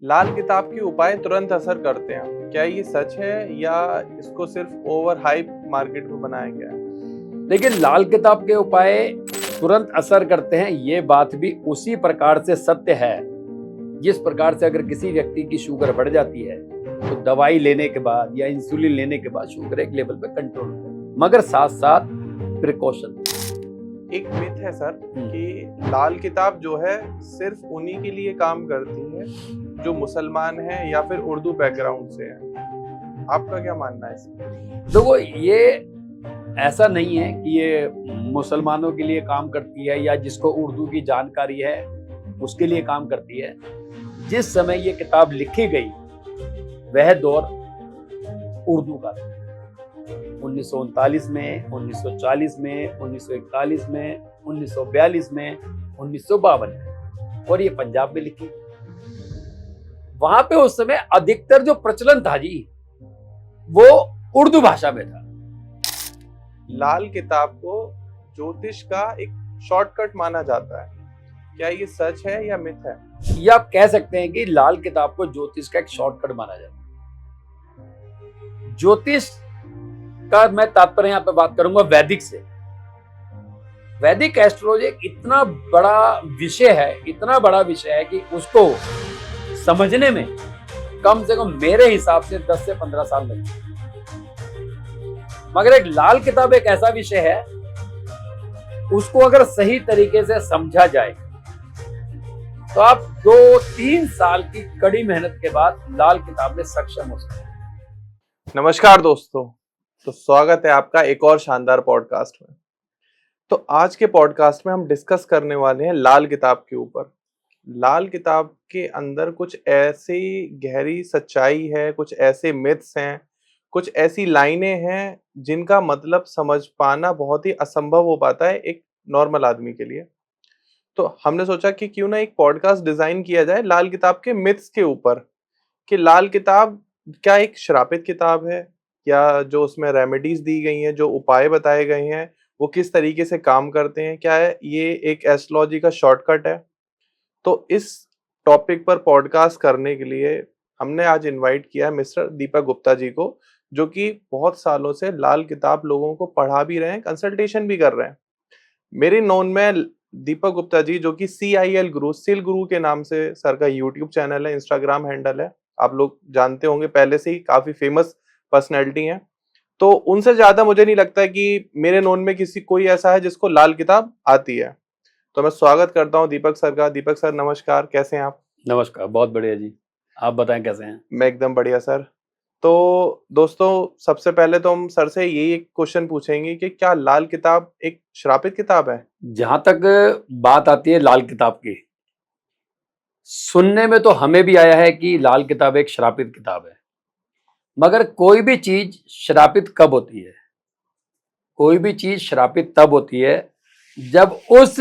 लाल किताब के उपाय तुरंत असर करते हैं। क्या ये सच है या इसको सिर्फ ओवर हाइप मार्केट में बनाया गया है? लेकिन लाल किताब के उपाय तुरंत असर करते हैं, ये बात भी उसी प्रकार से सत्य है जिस प्रकार से अगर किसी व्यक्ति की शुगर बढ़ जाती है तो दवाई लेने के बाद या इंसुलिन लेने के बाद शुगर एक लेवल पे कंट्रोल होता है, मगर साथ साथ प्रिकॉशन। एक मिथ है सर कि लाल किताब जो है सिर्फ उन्हीं के लिए काम करती है जो मुसलमान हैं या फिर उर्दू बैकग्राउंड से हैं। आपका क्या मानना है इसमें? देखो, ये ऐसा नहीं है कि ये मुसलमानों के लिए काम करती है या जिसको उर्दू की जानकारी है उसके लिए काम करती है। जिस समय ये किताब लिखी गई वह दौर उर्दू का था, 1939 में, 1940 में, 1941 में, 1942 में, 1952 में, और ये पंजाब में लिखी। वहां पे उस समय अधिकतर जो प्रचलन था जी वो उर्दू भाषा में था। लाल किताब को ज्योतिष का एक शॉर्टकट माना जाता है। क्या ये सच है या मिथ है? या आप कह सकते हैं कि लाल किताब को ज्योतिष का एक शॉर्टकट माना जाता है। ज्योतिष का मैं तात्पर्य यहाँ पे बात करूंगा वैदिक से। वैदिक एस्ट्रोलॉजी एक इतना बड़ा विषय है, इतना बड़ा विषय है कि उसको समझने में कम से कम मेरे हिसाब से 10 से 15 साल लगते। मगर एक लाल किताब एक ऐसा विषय है, उसको अगर सही तरीके से समझा जाए तो आप 2-3 साल की कड़ी मेहनत के बाद लाल किताब में सक्षम हो सकते हैं। नमस्कार दोस्तों, तो स्वागत है आपका एक और शानदार पॉडकास्ट में। तो आज के पॉडकास्ट में हम डिस्कस करने वाले हैं लाल किताब के ऊपर। लाल किताब के अंदर कुछ ऐसी गहरी सच्चाई है, कुछ ऐसे मिथ्स हैं, कुछ ऐसी लाइनें हैं जिनका मतलब समझ पाना बहुत ही असंभव हो पाता है एक नॉर्मल आदमी के लिए। तो हमने सोचा कि क्यों ना एक पॉडकास्ट डिजाइन किया जाए लाल किताब के मिथ्स के ऊपर, कि लाल किताब क्या एक श्रापित किताब है, या जो उसमें रेमेडीज दी गई हैं, जो उपाय बताए गए हैं, वो किस तरीके से काम करते हैं, क्या है ये एक एस्ट्रोलॉजी का शॉर्टकट है। तो इस टॉपिक पर पॉडकास्ट करने के लिए हमने आज इनवाइट किया है मिस्टर दीपक गुप्ता जी को, जो कि बहुत सालों से लाल किताब लोगों को पढ़ा भी रहे हैं, कंसल्टेशन भी कर रहे हैं। मेरे नोन में दीपक गुप्ता जी, जो कि CIL गुरु, सिल गुरु के नाम से सर का यूट्यूब चैनल है, इंस्टाग्राम हैंडल है, आप लोग जानते होंगे, पहले से ही काफी फेमस पर्सनैलिटी हैं। तो उनसे ज्यादा मुझे नहीं लगता है कि मेरे नोन में किसी कोई ऐसा है जिसको लाल किताब आती है। तो मैं स्वागत करता हूं दीपक सर का। दीपक सर नमस्कार, कैसे हैं आप? नमस्कार, बहुत बढ़िया जी। आप बताएं कैसे हैं? मैं एकदम बढ़िया सर। तो दोस्तों, सबसे पहले तो हम सर से यही एक क्वेश्चन पूछेंगे कि क्या लाल किताब एक श्रापित किताब है? जहां तक बात आती है लाल किताब की, सुनने में तो हमें भी आया है कि लाल किताब एक श्रापित किताब है। मगर कोई भी चीज श्रापित कब होती है? कोई भी चीज श्रापित तब होती है जब उस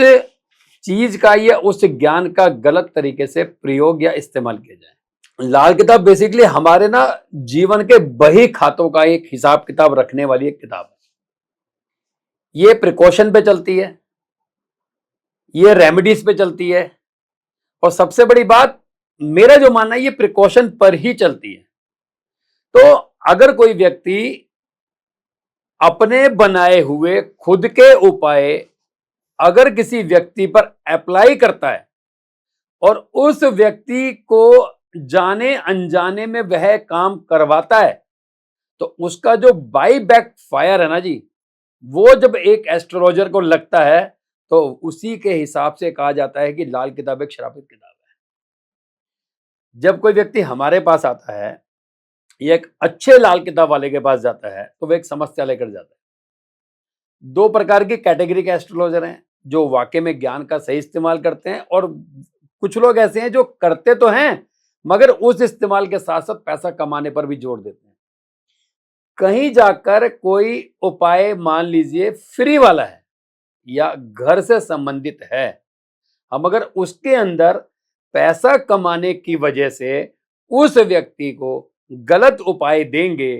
चीज का या उस ज्ञान का गलत तरीके से प्रयोग या इस्तेमाल किया जाए। लाल किताब बेसिकली हमारे ना जीवन के बही खातों का एक हिसाब किताब रखने वाली एक किताब है। ये प्रिकॉशन पे चलती है, ये रेमेडीज पे चलती है, और सबसे बड़ी बात, मेरा जो मानना है, ये प्रिकॉशन पर ही चलती है। तो अगर कोई व्यक्ति अपने बनाए हुए खुद के उपाय अगर किसी व्यक्ति पर अप्लाई करता है और उस व्यक्ति को जाने अनजाने में वह काम करवाता है, तो उसका जो बाई बैक फायर है ना जी, वो जब एक एस्ट्रोलॉजर को लगता है तो उसी के हिसाब से कहा जाता है कि लाल किताब एक श्रापित किताब है। जब कोई व्यक्ति हमारे पास आता है या एक अच्छे लाल किताब वाले के पास जाता है तो वह एक समस्या लेकर जाता है। 2 प्रकार की कैटेगरी के एस्ट्रोलॉजर हैं, जो वाकई में ज्ञान का सही इस्तेमाल करते हैं, और कुछ लोग ऐसे हैं जो करते तो हैं मगर उस इस्तेमाल के साथ साथ पैसा कमाने पर भी जोर देते हैं। कहीं जाकर कोई उपाय मान लीजिए फ्री वाला है या घर से संबंधित है, हम अगर उसके अंदर पैसा कमाने की वजह से उस व्यक्ति को गलत उपाय देंगे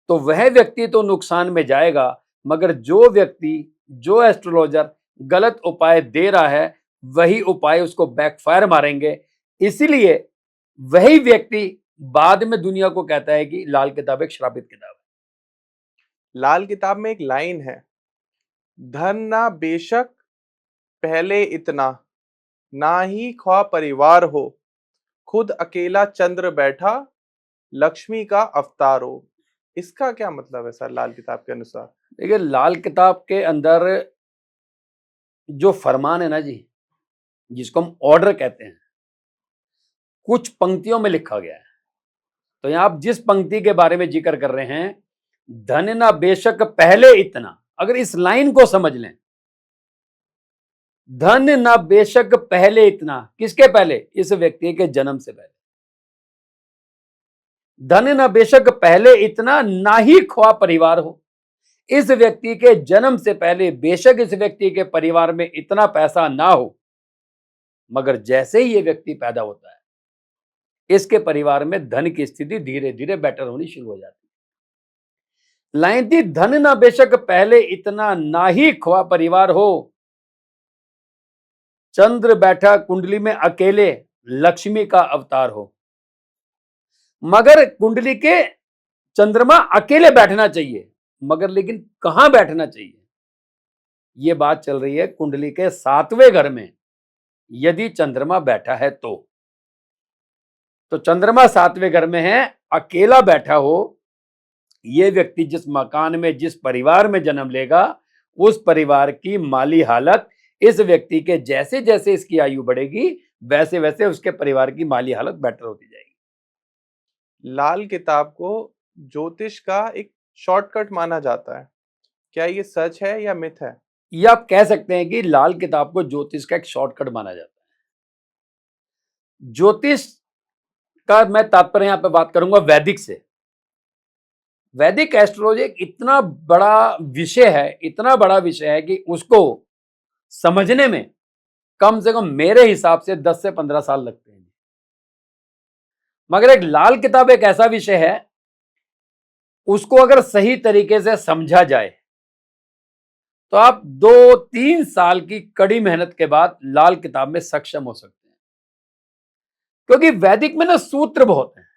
तो वह व्यक्ति तो नुकसान में जाएगा, मगर जो व्यक्ति, जो एस्ट्रोलॉजर गलत उपाय दे रहा है वही उपाय उसको बैकफायर मारेंगे। इसीलिए वही व्यक्ति बाद में दुनिया को कहता है कि लाल किताब एक श्रापित किताब है। लाल किताब में एक लाइन है, धन ना बेशक पहले इतना, ना ही ख्वा परिवार हो, खुद अकेला चंद्र बैठा, लक्ष्मी का अवतार हो। इसका क्या मतलब है सर लाल किताब के अनुसार? देखिए, लाल किताब के अंदर जो फरमान है ना जी, जिसको हम ऑर्डर कहते हैं, कुछ पंक्तियों में लिखा गया है। तो यहां आप जिस पंक्ति के बारे में जिक्र कर रहे हैं, धन ना बेशक पहले इतना, अगर इस लाइन को समझ लें, धन ना बेशक पहले इतना, किसके पहले? इस व्यक्ति के जन्म से पहले। धन ना बेशक पहले इतना, ना ही ख्वा परिवार हो, इस व्यक्ति के जन्म से पहले बेशक इस व्यक्ति के परिवार में इतना पैसा ना हो, मगर जैसे ही ये व्यक्ति पैदा होता है, इसके परिवार में धन की स्थिति धीरे धीरे बेटर होनी शुरू हो जाती है। लाइन थी, धन ना बेशक पहले इतना, ना ही ख्वा परिवार हो, चंद्र बैठा कुंडली में अकेले, लक्ष्मी का अवतार हो। मगर कुंडली के चंद्रमा अकेले बैठना चाहिए, मगर लेकिन कहां बैठना चाहिए? यह बात चल रही है कुंडली के 7वें घर में यदि चंद्रमा बैठा है तो चंद्रमा 7वें घर में है, अकेला बैठा हो, यह व्यक्ति जिस मकान में, जिस परिवार में जन्म लेगा, उस परिवार की माली हालत, इस व्यक्ति के जैसे जैसे इसकी आयु बढ़ेगी, वैसे वैसे उसके परिवार की माली हालत बेटर होती जाएगी। लाल किताब को ज्योतिष का एक शॉर्टकट माना जाता है, क्या ये सच है या मिथ है? ये आप कह सकते हैं कि लाल किताब को ज्योतिष का एक शॉर्टकट माना जाता है। ज्योतिष का मैं तात्पर्य यहां पे बात करूंगा वैदिक से। वैदिक एस्ट्रोलॉजी एक इतना बड़ा विषय है, इतना बड़ा विषय है कि उसको समझने में कम से कम मेरे हिसाब से 10 से 15 साल लगते हैं। मगर एक लाल किताब एक ऐसा विषय है, उसको अगर सही तरीके से समझा जाए तो आप 2-3 साल की कड़ी मेहनत के बाद लाल किताब में सक्षम हो सकते हैं। क्योंकि वैदिक में ना सूत्र बहुत हैं,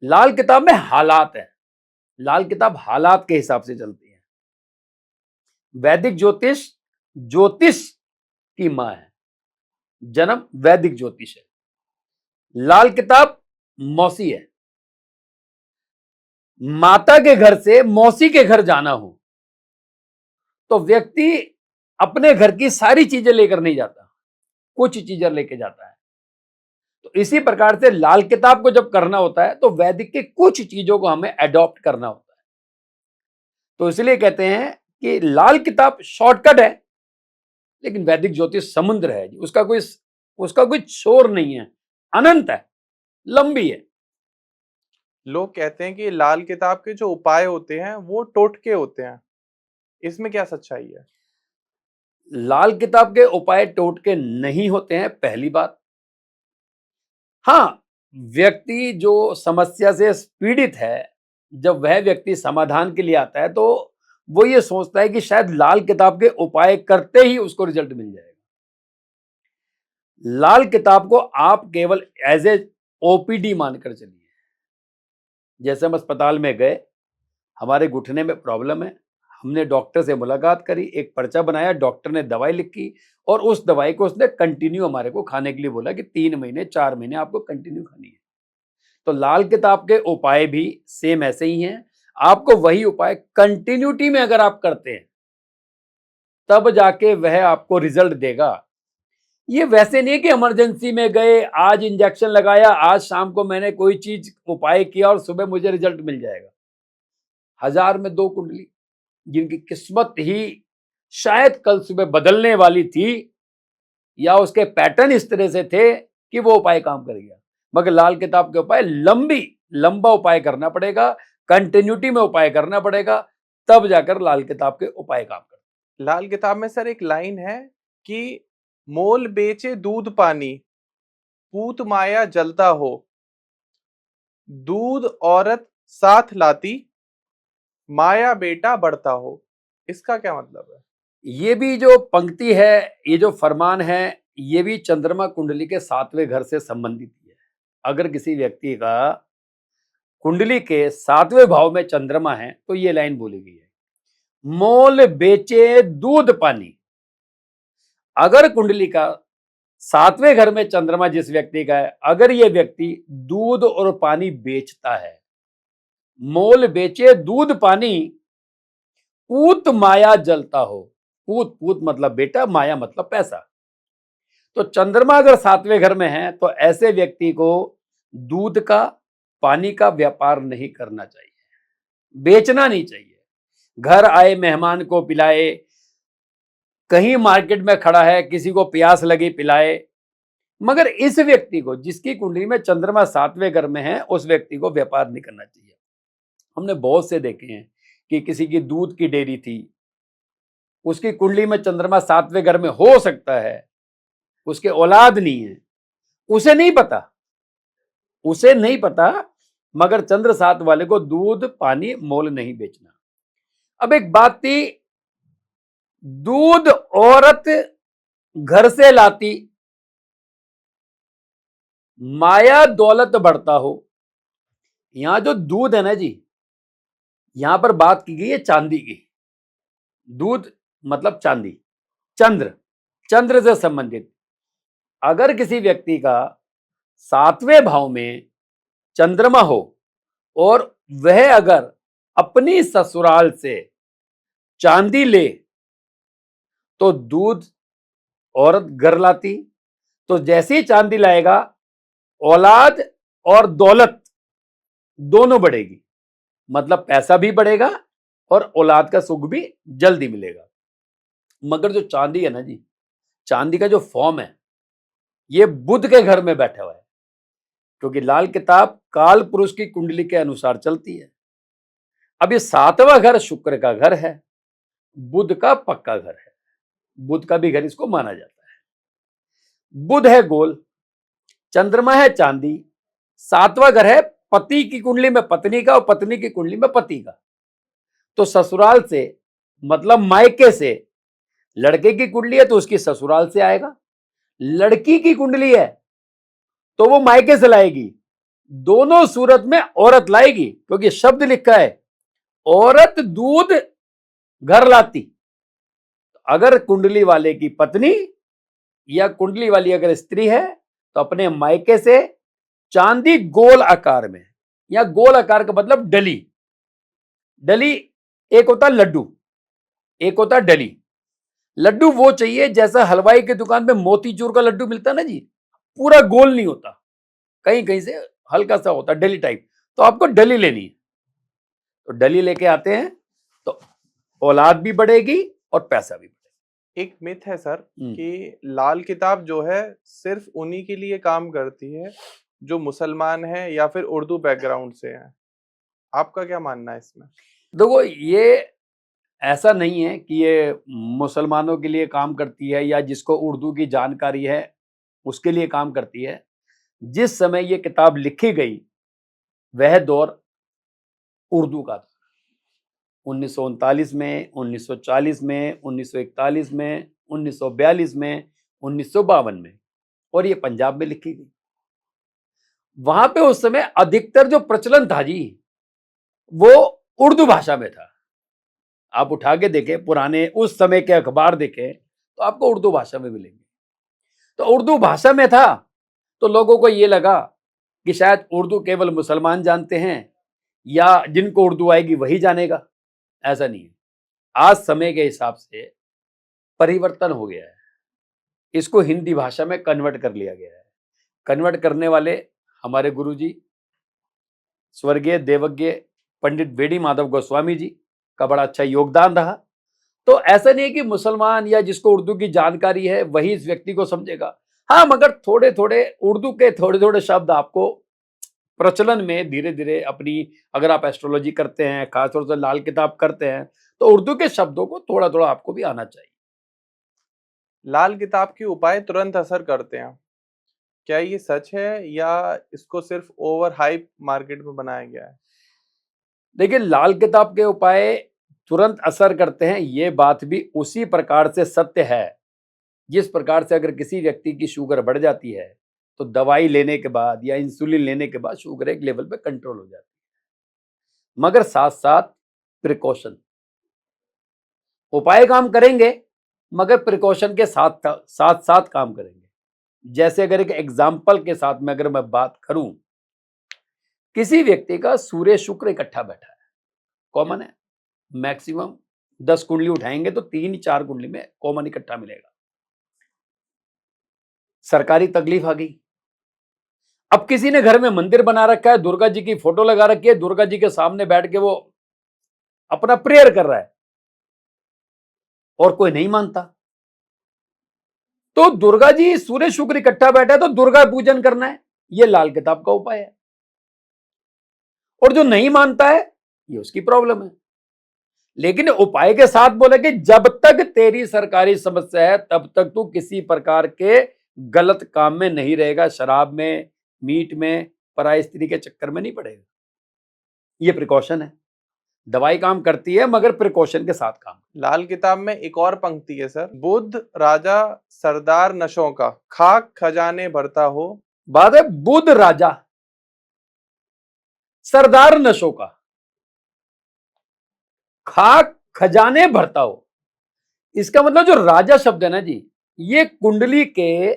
लाल किताब में हालात है। लाल किताब हालात के हिसाब से चलती है। वैदिक ज्योतिष ज्योतिष की मां है, जन्म वैदिक ज्योतिष है। लाल किताब मौसी है। माता के घर से मौसी के घर जाना हो तो व्यक्ति अपने घर की सारी चीजें लेकर नहीं जाता, कुछ चीजें लेके जाता है। तो इसी प्रकार से लाल किताब को जब करना होता है तो वैदिक के कुछ चीजों को हमें अडॉप्ट करना होता है। तो इसलिए कहते हैं कि लाल किताब शॉर्टकट है, लेकिन वैदिक ज्योतिष समुद्र है, उसका कोई छोर नहीं है, अनंत है, लंबी है। लोग कहते हैं कि लाल किताब के जो उपाय होते हैं वो टोटके होते हैं, इसमें क्या सच्चाई है? लाल किताब के उपाय टोटके नहीं होते हैं, पहली बात। हाँ, व्यक्ति जो समस्या से पीड़ित है, जब वह व्यक्ति समाधान के लिए आता है तो वो ये सोचता है कि शायद लाल किताब के उपाय करते ही उसको रिजल्ट मिल जाएगा। लाल किताब को आप केवल एज ए ओपीडी मानकर चलिए। जैसे हम अस्पताल में गए, हमारे घुटने में प्रॉब्लम है, हमने डॉक्टर से मुलाकात करी, एक पर्चा बनाया, डॉक्टर ने दवाई लिखी और उस दवाई को उसने कंटिन्यू हमारे को खाने के लिए बोला कि 3 महीने 4 महीने आपको कंटिन्यू खानी है। तो लाल किताब के उपाय भी सेम ऐसे ही हैं। आपको वही उपाय कंटिन्यूटी में अगर आप करते हैं तब जाके वह आपको रिजल्ट देगा। ये वैसे नहीं है कि इमरजेंसी में गए, आज इंजेक्शन लगाया, आज शाम को मैंने कोई चीज उपाय किया और सुबह मुझे रिजल्ट मिल जाएगा। 1000 में 2 कुंडली जिनकी किस्मत ही शायद कल सुबह बदलने वाली थी या उसके पैटर्न इस तरह से थे कि वो उपाय काम कर गया। मगर लाल किताब के उपाय लंबा उपाय करना पड़ेगा, कंटिन्यूटी में उपाय करना पड़ेगा, तब जाकर लाल किताब के उपाय काम करते। लाल किताब में सर एक लाइन है कि मोल बेचे दूध पानी, पूत माया जलता हो, दूध औरत साथ लाती, माया बेटा बढ़ता हो। इसका क्या मतलब है? ये भी जो पंक्ति है, ये जो फरमान है, ये भी चंद्रमा कुंडली के 7वें घर से संबंधित है। अगर किसी व्यक्ति का कुंडली के 7वें भाव में चंद्रमा है तो ये लाइन बोली गई है, मोल बेचे दूध पानी। अगर कुंडली का 7वें घर में चंद्रमा जिस व्यक्ति का है, अगर ये व्यक्ति दूध और पानी बेचता है, मोल बेचे दूध पानी, पूत माया जलता हो। पूत पूत मतलब बेटा, माया मतलब पैसा। तो चंद्रमा अगर 7वें घर में है तो ऐसे व्यक्ति को दूध का, पानी का व्यापार नहीं करना चाहिए, बेचना नहीं चाहिए। घर आए मेहमान को पिलाए, कहीं मार्केट में खड़ा है किसी को प्यास लगी पिलाए। मगर इस व्यक्ति को, जिसकी कुंडली में चंद्रमा 7वें घर में है, उस व्यक्ति को व्यापार नहीं करना चाहिए। हमने बहुत से देखे हैं कि किसी की दूध की डेयरी थी, उसकी कुंडली में चंद्रमा 7वें घर में हो सकता है, उसके औलाद नहीं है, उसे नहीं पता, मगर चंद्र 7 वाले को दूध पानी मोल नहीं बेचना। अब एक बात थी, दूध औरत घर से लाती, माया दौलत बढ़ता हो। यहां जो दूध है ना जी, यहां पर बात की गई है चांदी की। दूध मतलब चांदी, चंद्र से संबंधित। अगर किसी व्यक्ति का 7वें भाव में चंद्रमा हो और वह अगर अपनी ससुराल से चांदी ले तो दूध औरत घर लाती, तो जैसे ही चांदी लाएगा औलाद और दौलत दोनों बढ़ेगी, मतलब पैसा भी बढ़ेगा और औलाद का सुख भी जल्दी मिलेगा। मगर जो चांदी है ना जी, चांदी का जो फॉर्म है, ये बुध के घर में बैठा हुआ है, क्योंकि लाल किताब काल पुरुष की कुंडली के अनुसार चलती है। अब ये 7वां घर शुक्र का घर है, बुध का पक्का घर है, बुध का भी घर इसको माना जाता है। बुध है गोल, चंद्रमा है चांदी, 7वां घर है पति की कुंडली में पत्नी का और पत्नी की कुंडली में पति का। तो ससुराल से मतलब मायके से, लड़के की कुंडली है तो उसकी ससुराल से आएगा, लड़की की कुंडली है तो वो मायके से लाएगी। दोनों सूरत में औरत लाएगी, क्योंकि शब्द लिखा है औरत दूध घर लाती। अगर कुंडली वाले की पत्नी या कुंडली वाली अगर स्त्री है तो अपने मायके से चांदी गोल आकार में, या गोल आकार का मतलब डली, एक होता लड्डू, एक होता डली। लड्डू वो चाहिए जैसा हलवाई की दुकान में मोतीचूर का लड्डू मिलता ना जी, पूरा गोल नहीं होता, कहीं कहीं से हल्का सा होता, डली टाइप। तो आपको डली लेनी है, तो डली लेके आते हैं तो औलाद भी बढ़ेगी और पैसा भी बढ़ेगा। एक मिथ है सर कि लाल किताब जो है सिर्फ उन्हीं के लिए काम करती है जो मुसलमान है या फिर उर्दू बैकग्राउंड से हैं। आपका क्या मानना है इसमें? देखो, ये ऐसा नहीं है कि ये मुसलमानों के लिए काम करती है या जिसको उर्दू की जानकारी है उसके लिए काम करती है। जिस समय ये किताब लिखी गई वह दौर उर्दू का था, 1939 में, 1940 में, 1941 में, 1942 में, 1952 में, और ये पंजाब में लिखी गई। वहां पे उस समय अधिकतर जो प्रचलन था जी, वो उर्दू भाषा में था। आप उठा के देखें, पुराने उस समय के अखबार देखें तो आपको उर्दू भाषा में मिलेंगे। तो उर्दू भाषा में था तो लोगों को ये लगा कि शायद उर्दू केवल मुसलमान जानते हैं या जिनको उर्दू आएगी वही जानेगा। ऐसा नहीं है, आज समय के हिसाब से परिवर्तन हो गया है, इसको हिंदी भाषा में कन्वर्ट कर लिया गया है। कन्वर्ट करने वाले हमारे गुरुजी स्वर्गीय देवज्ञ पंडित बेडी माधव गोस्वामी जी का बड़ा अच्छा योगदान रहा। तो ऐसा नहीं है कि मुसलमान या जिसको उर्दू की जानकारी है वही इस व्यक्ति को समझेगा। हाँ, मगर थोड़े थोड़े उर्दू के थोड़े थोड़े शब्द आपको प्रचलन में धीरे धीरे अपनी, अगर आप एस्ट्रोलॉजी करते हैं, खासतौर से लाल किताब करते हैं, तो उर्दू के शब्दों को थोड़ा थोड़ा आपको भी आना चाहिए। लाल किताब के उपाय तुरंत असर करते हैं, क्या ये सच है या इसको सिर्फ ओवर हाइप मार्केट में बनाया गया है? देखिए, लाल किताब के उपाय तुरंत असर करते हैं, ये बात भी उसी प्रकार से सत्य है जिस प्रकार से अगर किसी व्यक्ति की शुगर बढ़ जाती है तो दवाई लेने के बाद या इंसुलिन लेने के बाद शुगर एक लेवल पे कंट्रोल हो जाती है। मगर साथ साथ प्रिकॉशन, उपाय काम करेंगे मगर प्रिकॉशन के साथ साथ साथ काम करेंगे। जैसे अगर एक एग्जाम्पल के साथ में अगर मैं बात करूं, किसी व्यक्ति का सूर्य शुक्र इकट्ठा बैठा है, कॉमन है, मैक्सिमम 10 कुंडली उठाएंगे तो 3-4 कुंडली में कॉमन इकट्ठा मिलेगा। सरकारी तकलीफ आ गई। अब किसी ने घर में मंदिर बना रखा है, दुर्गा जी की फोटो लगा रखी है, दुर्गा जी के सामने बैठ के वो अपना प्रेयर कर रहा है और कोई नहीं मानता, तो दुर्गा जी सूर्य शुक्र इकट्ठा बैठा है तो दुर्गा पूजन करना है, ये लाल किताब का उपाय है। और जो नहीं मानता है ये उसकी प्रॉब्लम है। लेकिन उपाय के साथ बोले कि जब तक तेरी सरकारी समस्या है तब तक तू किसी प्रकार के गलत काम में नहीं रहेगा, शराब में, मीट में, पराई स्त्री के चक्कर में नहीं पड़ेगा। ये प्रिकॉशन है। दवाई काम करती है मगर प्रिकॉशन के साथ काम। लाल किताब में एक और पंक्ति है सर, बुद्ध राजा सरदार नशों का, खाक खजाने भरता हो। बात है बुद्ध राजा सरदार नशों का, खाक खजाने भरता हो। इसका मतलब जो राजा शब्द है ना जी, ये कुंडली के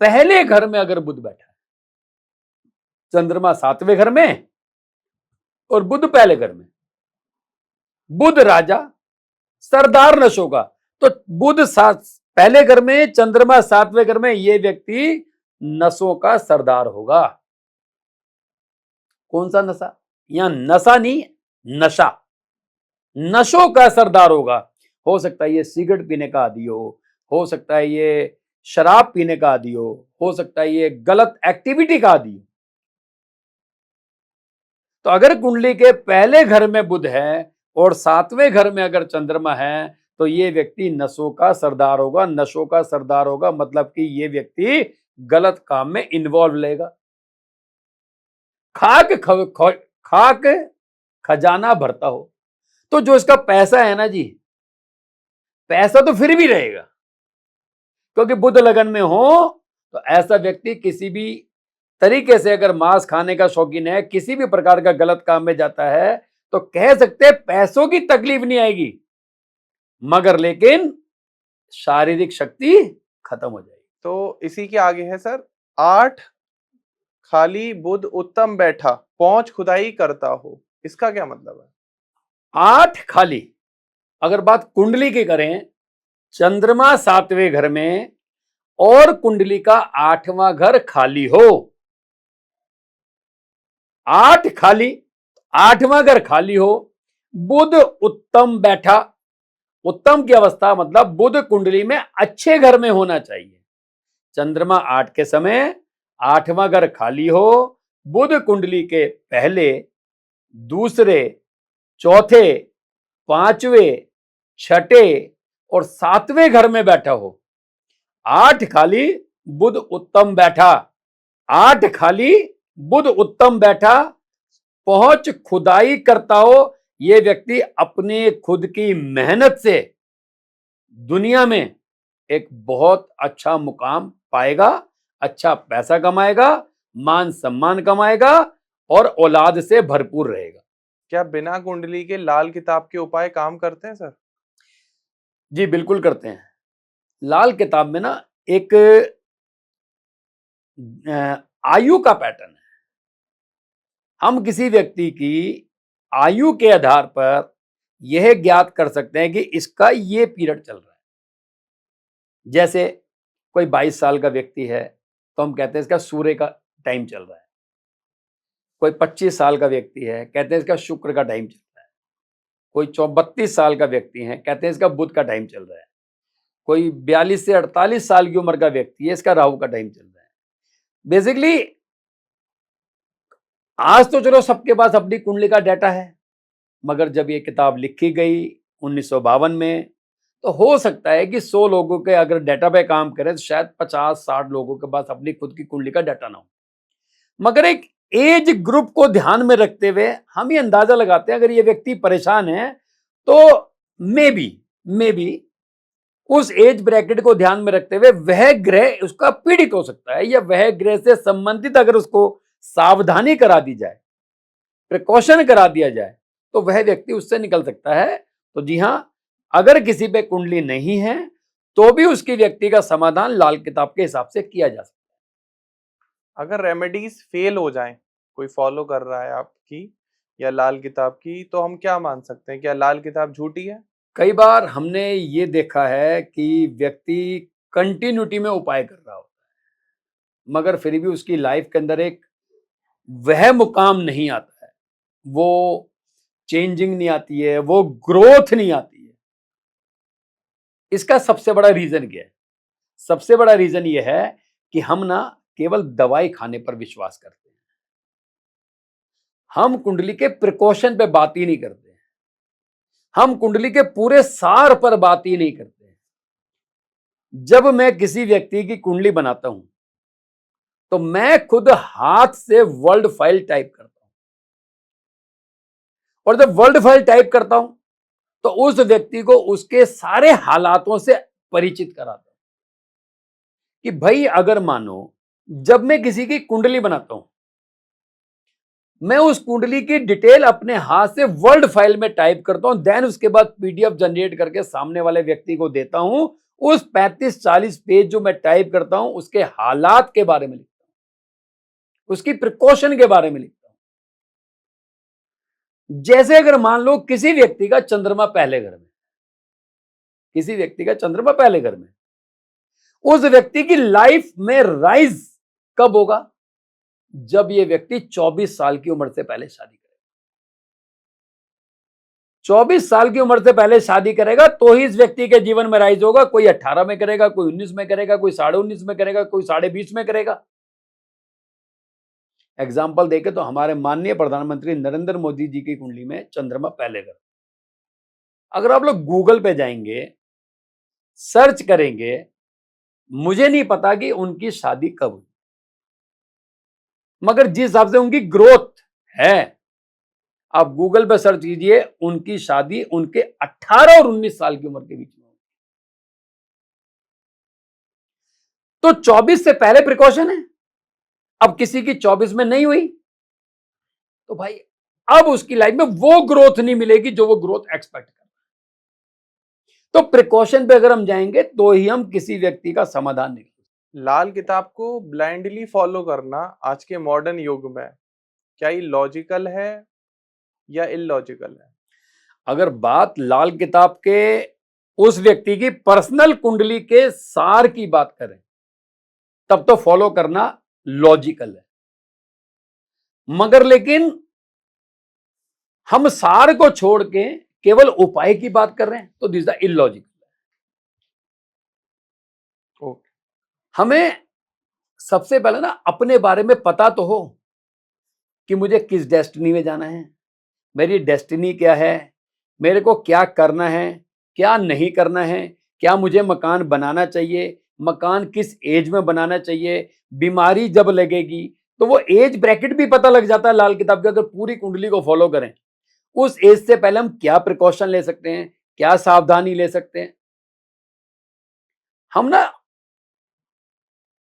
पहले घर में अगर बुध बैठा है, चंद्रमा 7वें घर में और बुध पहले घर में, बुध राजा सरदार नशों का, तो बुध पहले घर में, चंद्रमा 7वें घर में, ये व्यक्ति नशों का सरदार होगा। कौन सा नशा? यहां नशा नहीं, नशा, नशों का सरदार होगा। हो सकता है ये सिगरेट पीने का आदी हो सकता है ये शराब पीने का आदी हो सकता है ये गलत एक्टिविटी का आदी हो। तो अगर कुंडली के पहले घर में बुध है और 7वें घर में अगर चंद्रमा है तो ये व्यक्ति नशों का सरदार होगा। नशों का सरदार होगा मतलब कि ये व्यक्ति गलत काम में इन्वॉल्व लेगा। खाक खजाना भरता हो, तो जो इसका पैसा है ना जी, पैसा तो फिर भी रहेगा, क्योंकि बुध लगन में हो तो ऐसा व्यक्ति किसी भी तरीके से अगर मांस खाने का शौकीन है, किसी भी प्रकार का गलत काम में जाता है, तो कह सकते हैं पैसों की तकलीफ नहीं आएगी, मगर लेकिन शारीरिक शक्ति खत्म हो जाएगी। तो इसी के आगे है सर, 8 खाली बुध उत्तम बैठा, पहुंच खुदाई करता हो। इसका क्या मतलब है? 8 खाली, अगर बात कुंडली की करें, चंद्रमा 7वें घर में और कुंडली का 8वां घर खाली हो, 8 खाली, 8वां घर खाली हो, बुध उत्तम बैठा, उत्तम की अवस्था मतलब बुध कुंडली में अच्छे घर में होना चाहिए। चंद्रमा 8 के समय 8वां घर खाली हो, बुध कुंडली के पहले, दूसरे, चौथे, 5वें, 6ठे और 7वें घर में बैठा हो। 8 खाली बुध उत्तम बैठा, 8 खाली बुध उत्तम बैठा, पहुंच खुदाई करता हो, यह व्यक्ति अपने खुद की मेहनत से दुनिया में एक बहुत अच्छा मुकाम पाएगा, अच्छा पैसा कमाएगा, मान सम्मान कमाएगा और औलाद से भरपूर रहेगा। क्या बिना कुंडली के लाल किताब के उपाय काम करते हैं सर? जी बिल्कुल करते हैं। लाल किताब में ना एक आयु का पैटर्न है। हम किसी व्यक्ति की आयु के आधार पर यह ज्ञात कर सकते हैं कि इसका ये पीरियड चल रहा है। जैसे कोई 22 साल का व्यक्ति है तो हम कहते हैं इसका सूर्य का टाइम चल रहा है। कोई 25 साल का व्यक्ति है, कहते हैं इसका शुक्र का टाइम चल रहा है। कोई 32 साल का व्यक्ति है, कहते हैं इसका बुध का टाइम चल रहा है। कोई 42 से 48 साल की उम्र का व्यक्ति है, इसका राहु का टाइम चल रहा है। बेसिकली आज तो चलो सबके पास अपनी कुंडली का डाटा है, मगर जब ये किताब लिखी गई 1952 में, तो हो सकता है कि 100 लोगों के अगर डाटा पे काम करें तो शायद 50-60 लोगों के पास अपनी खुद की कुंडली का डाटा ना हो। मगर एक एज ग्रुप को ध्यान में रखते हुए हम ये अंदाजा लगाते हैं अगर ये व्यक्ति परेशान है तो मे बी उस एज ब्रैकेट को ध्यान में रखते हुए वह ग्रह उसका पीड़ित हो सकता है, या वह ग्रह से संबंधित अगर उसको सावधानी करा दी जाए, प्रिकॉशन करा दिया जाए, तो वह व्यक्ति उससे निकल सकता है। तो जी हां, अगर किसी पे कुंडली नहीं है तो भी उसकी व्यक्ति का समाधान लाल किताब के हिसाब से किया जा सकता अगर रेमेडीज फेल हो जाएं, कोई फॉलो कर रहा है आपकी या लाल किताब की, तो हम क्या मान सकते हैं? क्या लाल किताब झूठी है? है। कई बार हमने ये देखा है कि व्यक्ति कंटिन्यूटी में उपाय कर रहा होता है, मगर फिर भी उसकी लाइफ के अंदर एक वह मुकाम नहीं आता है, वो चेंजिंग नहीं आती है, वो ग्रोथ नहीं आती है। इसका सबसे बड़ा रीजन क्या है? सबसे बड़ा रीजन ये है कि हम ना केवल दवाई खाने पर विश्वास करते हैं, हम कुंडली के प्रिकॉशन पे बात ही नहीं करते हैं, हम कुंडली के पूरे सार पर बात ही नहीं करते हैं। जब मैं किसी व्यक्ति की कुंडली बनाता हूं तो मैं खुद हाथ से वर्ल्ड फाइल टाइप करता हूं, और जब वर्ल्ड फाइल टाइप करता हूं तो उस व्यक्ति को उसके सारे हालातों से परिचित कराता हूं कि भाई अगर मानो जब मैं किसी की कुंडली बनाता हूं, मैं उस कुंडली की डिटेल अपने हाथ से वर्ल्ड फाइल में टाइप करता हूं, देन उसके बाद पीडीएफ जनरेट करके सामने वाले व्यक्ति को देता हूं। उस 35-40 पेज जो मैं टाइप करता हूं उसके हालात के बारे में लिखता हूं, उसकी प्रिकॉशन के बारे में लिखता हूं। जैसे अगर मान लो किसी व्यक्ति का चंद्रमा पहले घर में, किसी व्यक्ति का चंद्रमा पहले घर में, उस व्यक्ति की लाइफ में राइज कब होगा? जब यह व्यक्ति 24 साल की उम्र से पहले शादी करेगा। 24 साल की उम्र से पहले शादी करेगा तो ही इस व्यक्ति के जीवन में राइज होगा। कोई 18 में करेगा, कोई 19 में करेगा, कोई 19.5 में करेगा, कोई 20.5 में करेगा। एग्जाम्पल देखे तो हमारे माननीय प्रधानमंत्री नरेंद्र मोदी जी की कुंडली में चंद्रमा पहले घर, अगर आप लोग गूगल पे जाएंगे, सर्च करेंगे, मुझे नहीं पता कि उनकी शादी कब हुई, मगर जिस हिसाब से उनकी ग्रोथ है, आप गूगल पे सर्च कीजिए, उनकी शादी उनके 18 और 19 साल की उम्र के बीच में हुई। तो 24 से पहले प्रिकॉशन है। अब किसी की 24 में नहीं हुई तो भाई अब उसकी लाइफ में वो ग्रोथ नहीं मिलेगी जो वो ग्रोथ एक्सपेक्ट कर रहा है। तो प्रिकॉशन पे अगर हम जाएंगे तो ही हम किसी व्यक्ति का समाधान नहीं। लाल किताब को ब्लाइंडली फॉलो करना आज के मॉडर्न युग में क्या ये लॉजिकल है या इलॉजिकल है? अगर बात लाल किताब के उस व्यक्ति की पर्सनल कुंडली के सार की बात करें तब तो फॉलो करना लॉजिकल है, मगर लेकिन हम सार को छोड़ के केवल उपाय की बात कर रहे हैं तो दिस द इलॉजिकल। ओके, हमें सबसे पहले ना अपने बारे में पता तो हो कि मुझे किस डेस्टिनी में जाना है, मेरी डेस्टिनी क्या है, मेरे को क्या करना है, क्या नहीं करना है, क्या मुझे मकान बनाना चाहिए, मकान किस एज में बनाना चाहिए, बीमारी जब लगेगी तो वो एज ब्रैकेट भी पता लग जाता है लाल किताब के। अगर पूरी कुंडली को फॉलो करें, उस एज से पहले हम क्या प्रिकॉशन ले सकते हैं, क्या सावधानी ले सकते हैं। हम ना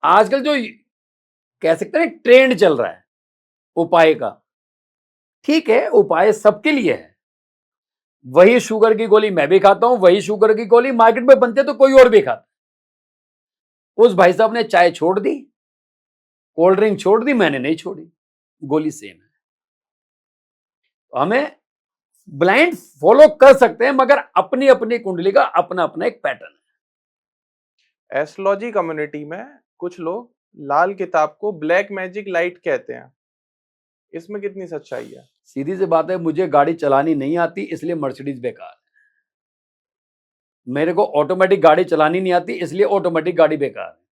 आजकल जो कह सकते हैं ट्रेंड चल रहा है उपाय का, ठीक है, उपाय सबके लिए है। वही शुगर की गोली मैं भी खाता हूं, वही शुगर की गोली मार्केट में बनते तो कोई और भी खाता। उस भाई साहब ने चाय छोड़ दी, कोल्ड ड्रिंक छोड़ दी, मैंने नहीं छोड़ी, गोली सेम है। तो हमें ब्लाइंड फॉलो कर सकते हैं, मगर अपनी अपनी कुंडली का अपना अपना एक पैटर्न है। एस्ट्रोलॉजी कम्युनिटी में कुछ लोग लाल किताब को ब्लैक मैजिक लाइट कहते हैं, इसमें कितनी सच्चाई है? सीधी सी बात है, मुझे गाड़ी चलानी नहीं आती इसलिए मर्सिडीज बेकार है। मेरे को ऑटोमेटिक गाड़ी चलानी नहीं आती इसलिए ऑटोमेटिक गाड़ी बेकार है।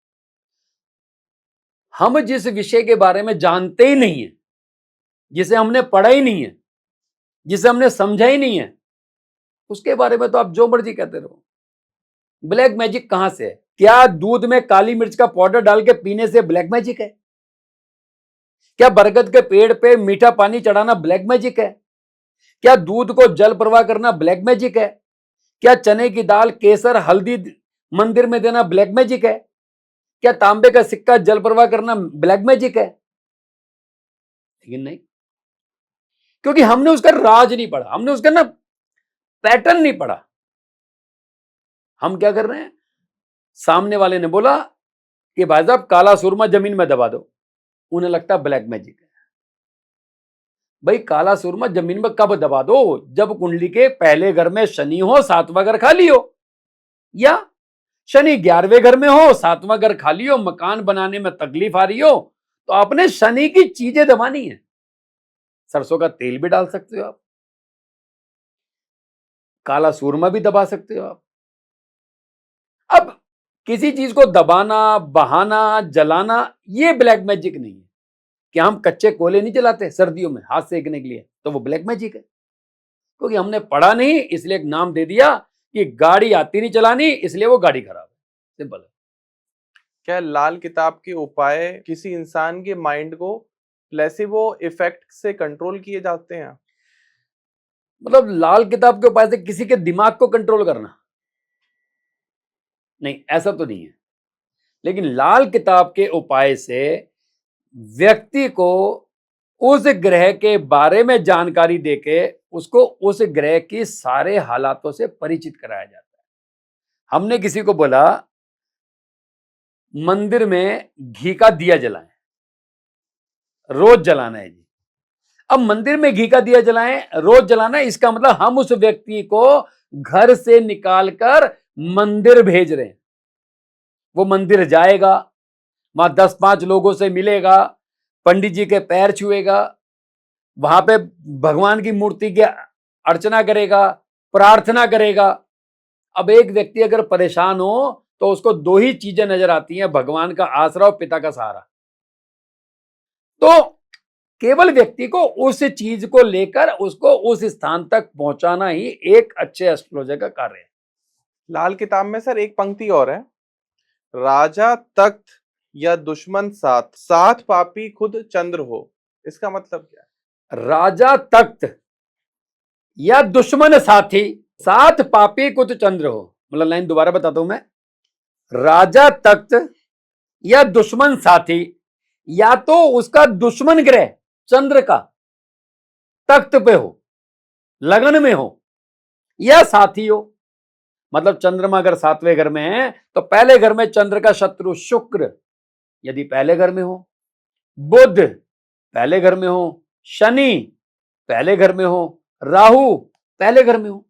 हम जिस विषय के बारे में जानते ही नहीं है, जिसे हमने पढ़ा ही नहीं है, जिसे हमने समझा ही नहीं है, उसके बारे में तो आप जो मर्जी कहते रहो। ब्लैक मैजिक कहां से है? क्या दूध में काली मिर्च का पाउडर डाल के पीने से ब्लैक मैजिक है? क्या बरगद के पेड़ पे मीठा पानी चढ़ाना ब्लैक मैजिक है? क्या दूध को जल प्रवाह करना ब्लैक मैजिक है? क्या चने की दाल, केसर, हल्दी मंदिर में देना ब्लैक मैजिक है? क्या तांबे का सिक्का जल प्रवाह करना ब्लैक मैजिक है? लेकिन नहीं, क्योंकि हमने उसका राज नहीं पढ़ा, हमने उसका ना पैटर्न नहीं पढ़ा। हम क्या कर रहे हैं, सामने वाले ने बोला कि भाई साहब काला सुरमा जमीन में दबा दो, उन्हें लगता ब्लैक मैजिक है। भाई काला सुरमा जमीन में कब दबा दो? जब कुंडली के पहले घर में शनि हो, 7वां घर खाली हो, या शनि 11वें घर में हो, 7वां घर खाली हो, मकान बनाने में तकलीफ आ रही हो, तो आपने शनि की चीजें दबानी है। सरसों का तेल भी डाल सकते हो आप, काला सूरमा भी दबा सकते हो आप। अब किसी चीज को दबाना, बहाना, जलाना, ये ब्लैक मैजिक नहीं है। क्या हम कच्चे कोयले नहीं जलाते सर्दियों में हाथ सेकने के लिए? तो वो ब्लैक मैजिक है, क्योंकि हमने पढ़ा नहीं, इसलिए एक नाम दे दिया कि गाड़ी आती नहीं चलानी, इसलिए वो गाड़ी खराब है। सिंपल है। क्या लाल किताब के उपाय किसी इंसान के माइंड को प्लेसिबो इफेक्ट से कंट्रोल किए जाते हैं? मतलब लाल किताब के उपाय से किसी के दिमाग को कंट्रोल करना? नहीं, ऐसा तो नहीं है। लेकिन लाल किताब के उपाय से व्यक्ति को उस ग्रह के बारे में जानकारी देके उसको उस ग्रह की सारे हालातों से परिचित कराया जाता है। हमने किसी को बोला मंदिर में घी का दिया जलाएं, रोज जलाना है जी। अब मंदिर में घी का दिया जलाएं, रोज जलाना है, इसका मतलब हम उस व्यक्ति को घर से निकालकर मंदिर भेज रहे हैं। वो मंदिर जाएगा, वहां 10-5 लोगों से मिलेगा, पंडित जी के पैर छुएगा, वहां पे भगवान की मूर्ति की अर्चना करेगा, प्रार्थना करेगा। अब एक व्यक्ति अगर परेशान हो तो उसको 2 ही चीजें नजर आती हैं, भगवान का आसरा और पिता का सहारा। तो केवल व्यक्ति को उस चीज को लेकर उसको उस स्थान तक पहुंचाना ही एक अच्छे एस्ट्रोलॉजर का कार्य है। लाल किताब में सर एक पंक्ति और है, राजा तख्त या दुश्मन साथ, साथ पापी खुद चंद्र हो। इसका मतलब क्या है? राजा तख्त या दुश्मन साथी, साथ पापी कुछ चंद्र हो। मतलब लाइन दोबारा बताता हूं मैं, राजा तख्त या दुश्मन साथी, या तो उसका दुश्मन ग्रह चंद्र का तख्त पे हो, लगन में हो, या साथी हो। मतलब चंद्रमा अगर 7वें घर में है तो पहले घर में चंद्र का शत्रु शुक्र यदि पहले घर में हो, बुध पहले घर में हो, शनि पहले घर में हो, राहु पहले घर में हो,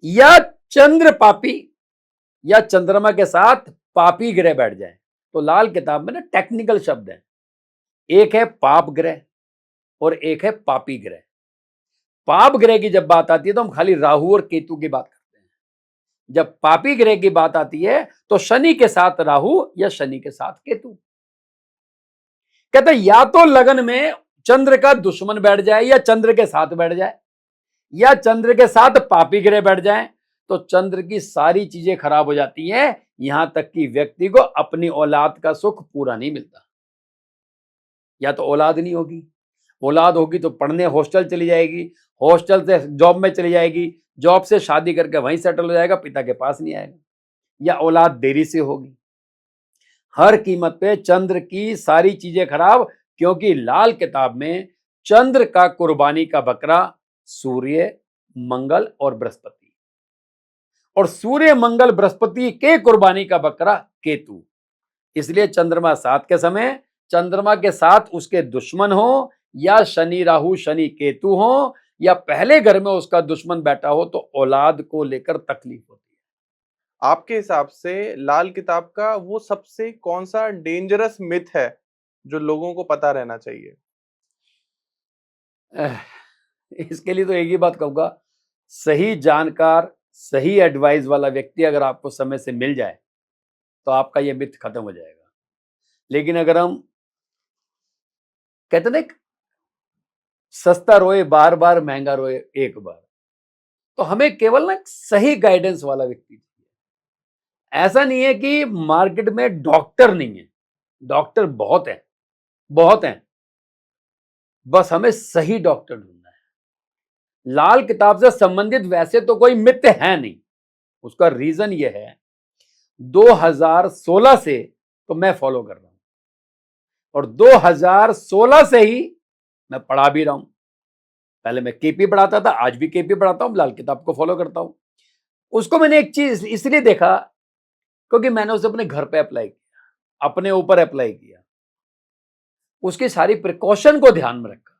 या चंद्र पापी या चंद्रमा के साथ पापी ग्रह बैठ जाए। तो लाल किताब में ना टेक्निकल शब्द है, एक है पाप ग्रह और एक है पापी ग्रह। पाप ग्रह की जब बात आती है तो हम खाली राहु और केतु की बात करते हैं। जब पापी ग्रह की बात आती है तो शनि के साथ राहु या शनि के साथ केतु। कहते या तो लगन में चंद्र का दुश्मन बैठ जाए या चंद्र के साथ बैठ जाए, या चंद्र के साथ पापी ग्रह बैठ जाए, तो चंद्र की सारी चीजें खराब हो जाती हैं, यहां तक कि व्यक्ति को अपनी औलाद का सुख पूरा नहीं मिलता। या तो औलाद नहीं होगी, औलाद होगी तो पढ़ने हॉस्टल चली जाएगी, हॉस्टल से जॉब में चली जाएगी, जॉब से शादी करके वहीं सेटल हो जाएगा, पिता के पास नहीं आएगा, या औलाद देरी से होगी। हर कीमत पे चंद्र की सारी चीजें खराब, क्योंकि लाल किताब में चंद्र का कुर्बानी का बकरा सूर्य, मंगल और बृहस्पति, और सूर्य, मंगल, बृहस्पति के कुर्बानी का बकरा केतु। इसलिए चंद्रमा 7 के समय चंद्रमा के साथ उसके दुश्मन हो, या शनि राहु शनि केतु हो, या पहले घर में उसका दुश्मन बैठा हो, तो औलाद को लेकर तकलीफ होती है। आपके हिसाब से लाल किताब का वो सबसे कौन सा डेंजरस मिथ है जो लोगों को पता रहना चाहिए? इसके लिए तो एक ही बात कहूंगा, सही जानकार, सही एडवाइस वाला व्यक्ति अगर आपको समय से मिल जाए तो आपका ये मिथ खत्म हो जाएगा। लेकिन अगर हम कहते ना, सस्ता रोए बार बार, महंगा रोए एक बार, तो हमें केवल ना सही गाइडेंस वाला व्यक्ति चाहिए। ऐसा नहीं है कि मार्केट में डॉक्टर नहीं है, डॉक्टर बहुत है, बहुत हैं, बस हमें सही डॉक्टर ढूंढना है। लाल किताब से संबंधित वैसे तो कोई मिथ है नहीं, उसका रीजन ये है, 2016 से तो मैं फॉलो कर रहा हूं और 2016 से ही मैं पढ़ा भी रहा हूं। पहले मैं केपी पढ़ाता था, आज भी केपी पढ़ाता हूं, लाल किताब को फॉलो करता हूं। उसको मैंने एक चीज इसलिए देखा क्योंकि मैंने उसे अपने घर पे अप्लाई किया, अपने ऊपर अप्लाई किया, उसकी सारी प्रिकॉशन को ध्यान में रखा।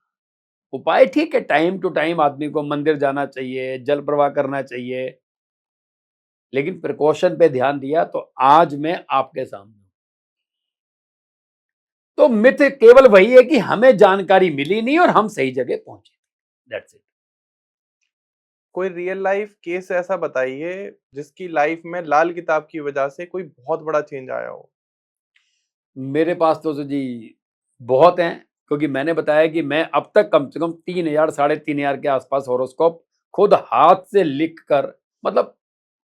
उपाय ठीक है, टाइम टू टाइम आदमी को मंदिर जाना चाहिए, जल प्रवाह करना चाहिए, लेकिन प्रिकॉशन पे ध्यान दिया तो आज मैं आपके सामने हूं। तो मिथ केवल वही है कि हमें जानकारी मिली नहीं और हम सही जगह पहुंचे। That's it. कोई रियल लाइफ केस ऐसा बताइए जिसकी लाइफ में लाल किताब की वजह से कोई बहुत बड़ा चेंज आया हो। मेरे पास तो जी बहुत हैं, क्योंकि मैंने बताया कि मैं अब तक कम से कम 3000 3,500 के आसपास हॉरोस्कोप खुद हाथ से लिख कर, मतलब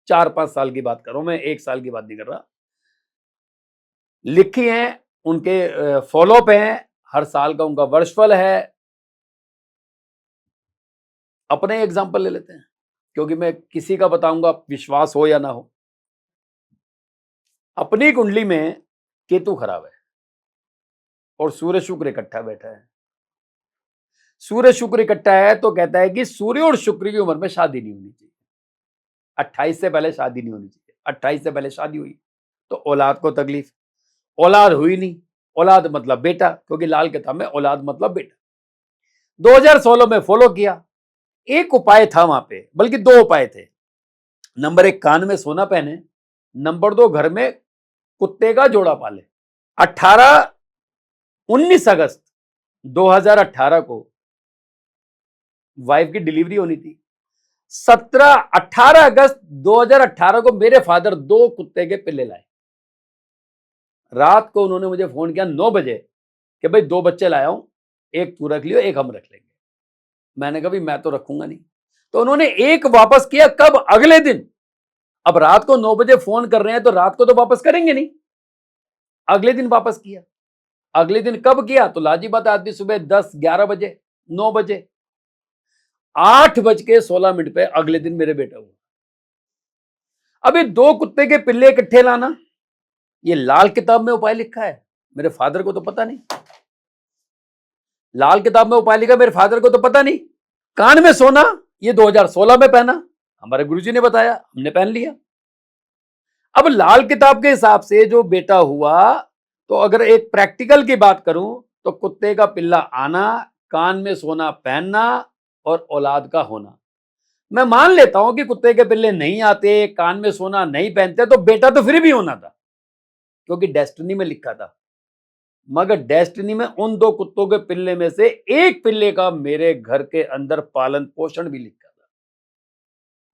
4-5 साल की बात कर रहा हूं मैं, 1 साल की बात नहीं कर रहा, लिखी हैं, उनके फॉलोअप हैं, हर साल का उनका वर्षफल है। अपने एग्जाम्पल ले लेते हैं, क्योंकि मैं किसी का बताऊंगा, विश्वास हो या ना हो। अपनी कुंडली में केतु खराब है और सूर्य शुक्र इकट्ठा बैठा है। सूर्य शुक्र इकट्ठा है तो कहता है कि सूर्य और शुक्र की उम्र में शादी नहीं होनी चाहिए, 28 से पहले शादी नहीं होनी चाहिए। 28 से पहले शादी हुई तो औलाद को तकलीफ, औलाद हुई नहीं, औलाद मतलब बेटा, क्योंकि लाल किताब में औलाद मतलब बेटा। 2016 में फॉलो किया, एक उपाय था वहां पे, बल्कि 2 उपाय थे। नंबर 1 कान में सोना पहने, नंबर 2 घर में कुत्ते का जोड़ा पाले। 19 अगस्त 2018 को वाइफ की डिलीवरी होनी थी। 18 अगस्त 2018 को मेरे फादर 2 कुत्ते के पिल्ले लाए। रात को उन्होंने मुझे फोन किया 9 बजे कि भाई 2 बच्चे लाया हूं, एक तू रख लियो, एक हम रख लेंगे। मैंने कहा भाई मैं तो रखूंगा नहीं। तो उन्होंने एक वापस किया, कब? अगले दिन। अब रात को 9 बजे फोन कर रहे हैं तो रात को तो वापस करेंगे नहीं, अगले दिन वापस किया। अगले दिन कब किया? तो लाजी बात, आदमी सुबह 10-11 बजे, 9 बजे, 8:16 पे अगले दिन मेरे बेटा हुआ। अभी 2 कुत्ते के पिल्ले इकट्ठे लाना, ये लाल किताब में उपाय लिखा है, मेरे फादर को तो पता नहीं। लाल किताब में उपाय लिखा, मेरे फादर को तो पता नहीं। कान में सोना, ये 2016 में पहना, हमारे गुरुजी ने बताया, हमने पहन लिया। अब लाल किताब के हिसाब से जो बेटा हुआ, तो अगर एक प्रैक्टिकल की बात करूं तो कुत्ते का पिल्ला आना, कान में सोना पहनना और औलाद का होना। मैं मान लेता हूं कि कुत्ते के पिल्ले नहीं आते, कान में सोना नहीं पहनते, तो बेटा तो फिर भी होना था, क्योंकि डेस्टिनी में लिखा था। मगर डेस्टिनी में उन 2 कुत्तों के पिल्ले में से एक पिल्ले का मेरे घर के अंदर पालन पोषण भी लिखा था।